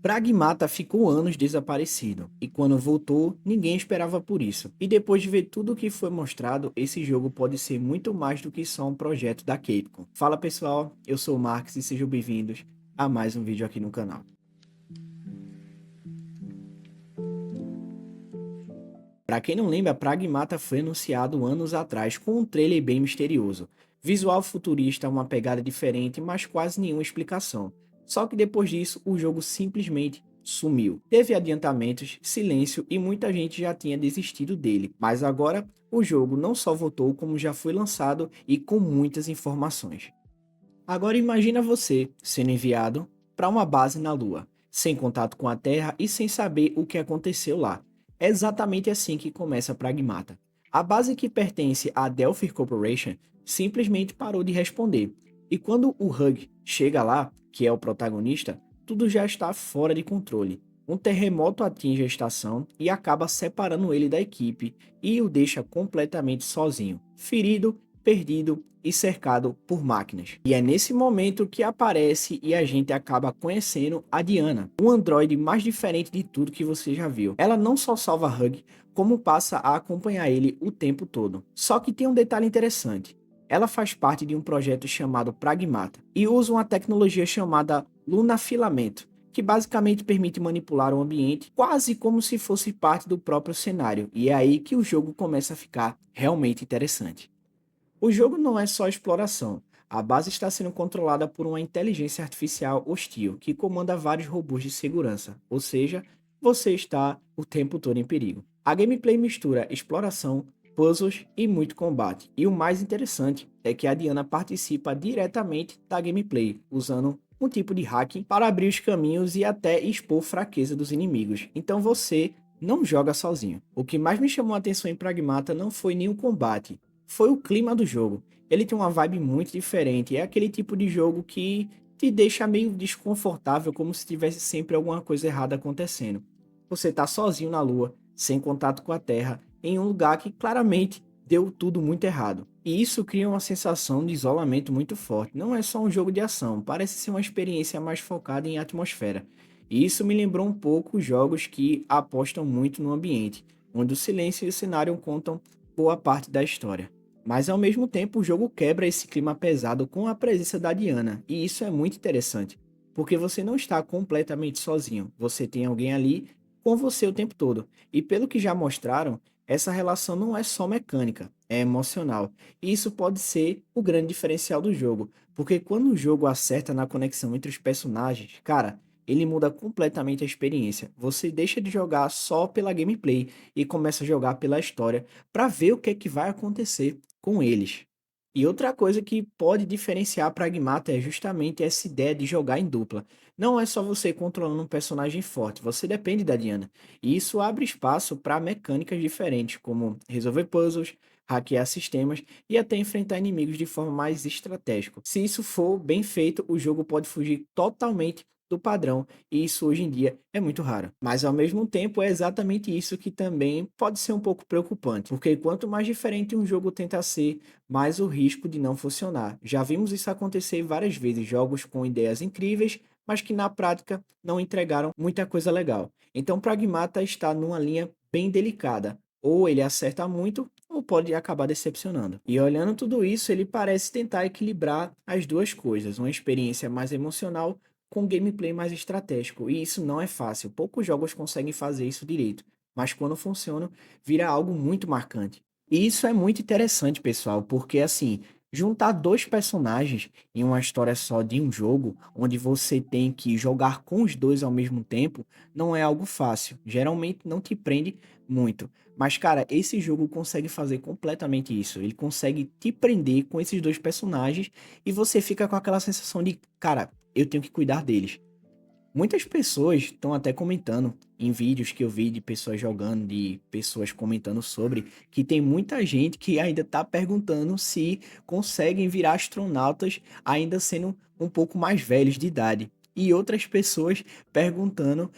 Pragmata ficou anos desaparecido, e quando voltou, ninguém esperava por isso. E depois de ver tudo o que foi mostrado, esse jogo pode ser muito mais do que só um projeto da Capcom. Fala pessoal, eu sou o Marx e sejam bem-vindos a mais um vídeo aqui no canal. Para quem não lembra, Pragmata foi anunciado anos atrás com um trailer bem misterioso. Visual futurista, uma pegada diferente, mas quase nenhuma explicação. Só que depois disso, o jogo simplesmente sumiu. Teve adiantamentos, silêncio e muita gente já tinha desistido dele. Mas agora, o jogo não só voltou, como já foi lançado e com muitas informações. Agora imagina você sendo enviado para uma base na Lua, sem contato com a Terra e sem saber o que aconteceu lá. É exatamente assim que começa Pragmata. A base que pertence à Delphi Corporation simplesmente parou de responder. E quando o Hug chega lá, que é o protagonista, tudo já está fora de controle. Um terremoto atinge a estação e acaba separando ele da equipe e o deixa completamente sozinho, ferido, perdido e cercado por máquinas. E é nesse momento que aparece e a gente acaba conhecendo a Diana, o androide mais diferente de tudo que você já viu. Ela não só salva Hug, como passa a acompanhar ele o tempo todo. Só que tem um detalhe interessante. Ela faz parte de um projeto chamado Pragmata e usa uma tecnologia chamada Lunafilamento, que basicamente permite manipular o ambiente quase como se fosse parte do próprio cenário. E é aí que o jogo começa a ficar realmente interessante. O jogo não é só exploração. A base está sendo controlada por uma inteligência artificial hostil que comanda vários robôs de segurança, ou seja, você está o tempo todo em perigo. A gameplay mistura exploração, puzzles e muito combate. E o mais interessante é que a Diana participa diretamente da gameplay, usando um tipo de hacking para abrir os caminhos e até expor fraqueza dos inimigos. Então você não joga sozinho. O que mais me chamou a atenção em Pragmata não foi nem o combate, foi o clima do jogo. Ele tem uma vibe muito diferente. É aquele tipo de jogo que te deixa meio desconfortável, como se tivesse sempre alguma coisa errada acontecendo. Você tá sozinho na Lua, sem contato com a Terra, em um lugar que claramente deu tudo muito errado. E isso cria uma sensação de isolamento muito forte. Não é só um jogo de ação, parece ser uma experiência mais focada em atmosfera. E isso me lembrou um pouco os jogos que apostam muito no ambiente, onde o silêncio e o cenário contam boa parte da história. Mas ao mesmo tempo o jogo quebra esse clima pesado com a presença da Diana, e isso é muito interessante, porque você não está completamente sozinho, você tem alguém ali com você o tempo todo. E pelo que já mostraram, essa relação não é só mecânica, é emocional. E isso pode ser o grande diferencial do jogo, porque quando o jogo acerta na conexão entre os personagens, cara, ele muda completamente a experiência. Você deixa de jogar só pela gameplay e começa a jogar pela história para ver o que é que vai acontecer com eles. E outra coisa que pode diferenciar a Pragmata é justamente essa ideia de jogar em dupla. Não é só você controlando um personagem forte, você depende da Diana. E isso abre espaço para mecânicas diferentes, como resolver puzzles, hackear sistemas e até enfrentar inimigos de forma mais estratégica. Se isso for bem feito, o jogo pode fugir totalmente do padrão, e isso hoje em dia é muito raro. Mas ao mesmo tempo é exatamente isso que também pode ser um pouco preocupante, porque quanto mais diferente um jogo tenta ser, mais o risco de não funcionar. Já vimos isso acontecer várias vezes, jogos com ideias incríveis, mas que na prática não entregaram muita coisa legal. Então Pragmata está numa linha bem delicada. Ou ele acerta muito, ou pode acabar decepcionando. E olhando tudo isso, ele parece tentar equilibrar as duas coisas, uma experiência mais emocional com gameplay mais estratégico, e isso não é fácil. Poucos jogos conseguem fazer isso direito, mas quando funciona, vira algo muito marcante. E isso é muito interessante, pessoal, porque assim, juntar dois personagens em uma história só de um jogo, onde você tem que jogar com os dois ao mesmo tempo, não é algo fácil. Geralmente não te prende muito. Mas, cara, esse jogo consegue fazer completamente isso. Ele consegue te prender com esses dois personagens e você fica com aquela sensação de, cara, eu tenho que cuidar deles. Muitas pessoas estão até comentando em vídeos que eu vi de pessoas jogando, de pessoas comentando sobre, que tem muita gente que ainda está perguntando se conseguem virar astronautas ainda sendo um pouco mais velhos de idade. E outras pessoas perguntando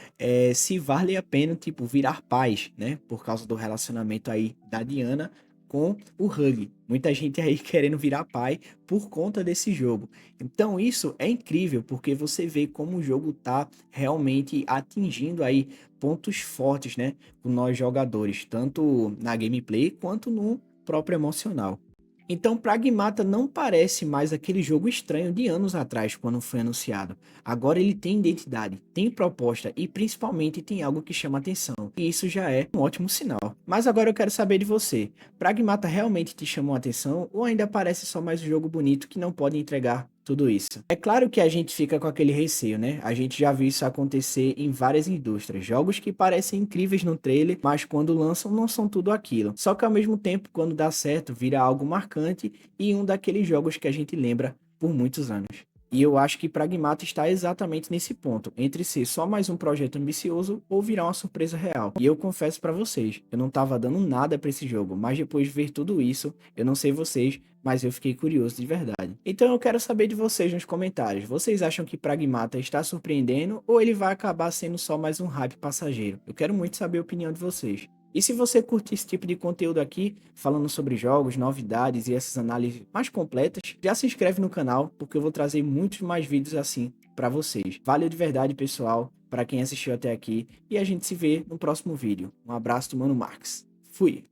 se vale a pena, tipo, virar pais, né? Por causa do relacionamento aí da Diana com o Hug. Muita gente aí querendo virar pai por conta desse jogo. Então isso é incrível, porque você vê como o jogo tá realmente atingindo aí pontos fortes, né, com nós jogadores, tanto na gameplay quanto no próprio emocional. Então, Pragmata não parece mais aquele jogo estranho de anos atrás, quando foi anunciado. Agora ele tem identidade, tem proposta e principalmente tem algo que chama atenção. E isso já é um ótimo sinal. Mas agora eu quero saber de você. Pragmata realmente te chamou a atenção ou ainda parece só mais um jogo bonito que não pode entregar tudo isso? É claro que a gente fica com aquele receio, né? A gente já viu isso acontecer em várias indústrias. Jogos que parecem incríveis no trailer, mas quando lançam não são tudo aquilo. Só que ao mesmo tempo, quando dá certo, vira algo marcante e um daqueles jogos que a gente lembra por muitos anos. E eu acho que Pragmata está exatamente nesse ponto, entre ser só mais um projeto ambicioso ou virar uma surpresa real. E eu confesso pra vocês, eu não tava dando nada pra esse jogo, mas depois de ver tudo isso, eu não sei vocês, mas eu fiquei curioso de verdade. Então eu quero saber de vocês nos comentários, vocês acham que Pragmata está surpreendendo ou ele vai acabar sendo só mais um hype passageiro? Eu quero muito saber a opinião de vocês. E se você curte esse tipo de conteúdo aqui, falando sobre jogos, novidades e essas análises mais completas, já se inscreve no canal, porque eu vou trazer muitos mais vídeos assim para vocês. Valeu de verdade, pessoal, para quem assistiu até aqui, e a gente se vê no próximo vídeo. Um abraço do Mano Marx. Fui!